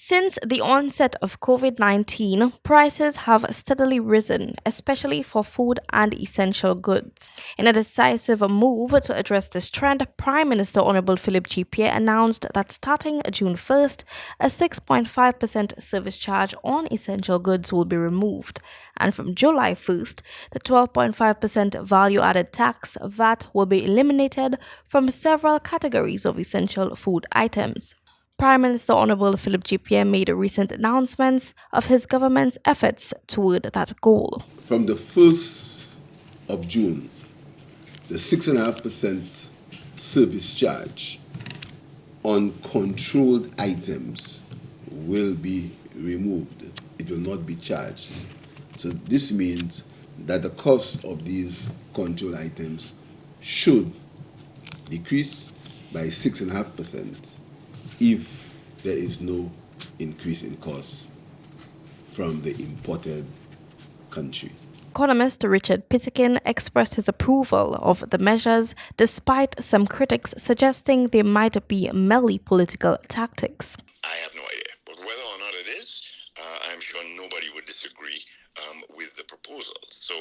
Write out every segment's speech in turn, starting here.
Since the onset of COVID-19, prices have steadily risen, especially for food and essential goods. In a decisive move to address this trend, Prime Minister Hon. J Pierre announced that starting June 1st, a 6.5% service charge on essential goods will be removed, and from July 1st, the 12.5% value-added tax VAT will be eliminated from several categories of essential food items. Prime Minister Hon. J Pierre made recent announcements of his government's efforts toward that goal. From the 1st of June, the 6.5% service charge on controlled items will be removed. It will not be charged. So this means that the cost of these controlled items should decrease by 6.5% if there is no increase in costs from the imported country. Economist J Pierre expressed his approval of the measures, despite some critics suggesting they might be merely political tactics. I have no idea, but whether or not it is, I'm sure nobody would disagree with the proposal. So,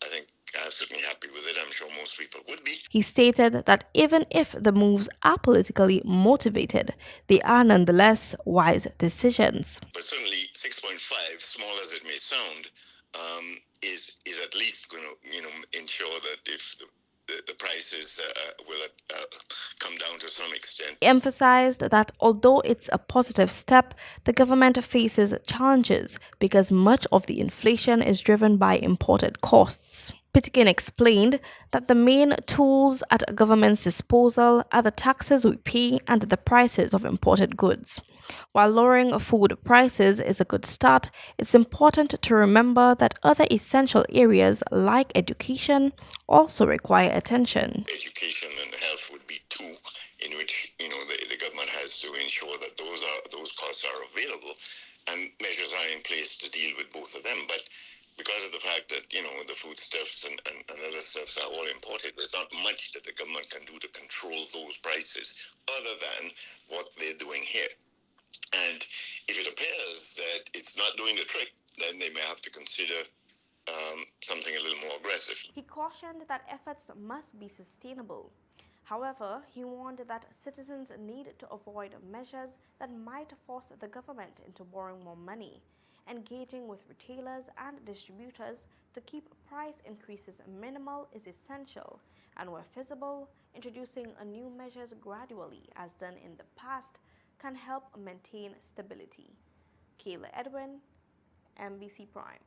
I think I'm certainly happy with it. I'm sure most people would be. He stated that even if the moves are politically motivated, they are nonetheless wise decisions. But certainly 6.5, small as it may sound, is at least going to ensure that if the prices will come down to some extent. He emphasized that although it's a positive step, the government faces challenges because much of the inflation is driven by imported costs. Pierre explained that the main tools at a government's disposal are the taxes we pay and the prices of imported goods. While lowering food prices is a good start, it's important to remember that other essential areas like education also require attention. Education and health would be two in which the government has to ensure that those costs are available, and measures are in place to deal with both of them. But because of the fact that the foodstuffs and other stuffs are all imported, there's not much that the government can do to control those prices other than what they're doing here. And if it appears that it's not doing the trick, then they may have to consider something a little more aggressive. He cautioned that efforts must be sustainable. However, he warned that citizens need to avoid measures that might force the government into borrowing more money. Engaging with retailers and distributors to keep price increases minimal is essential, and where feasible, introducing new measures gradually, as done in the past, can help maintain stability. Kayla Edwin, MBC Prime.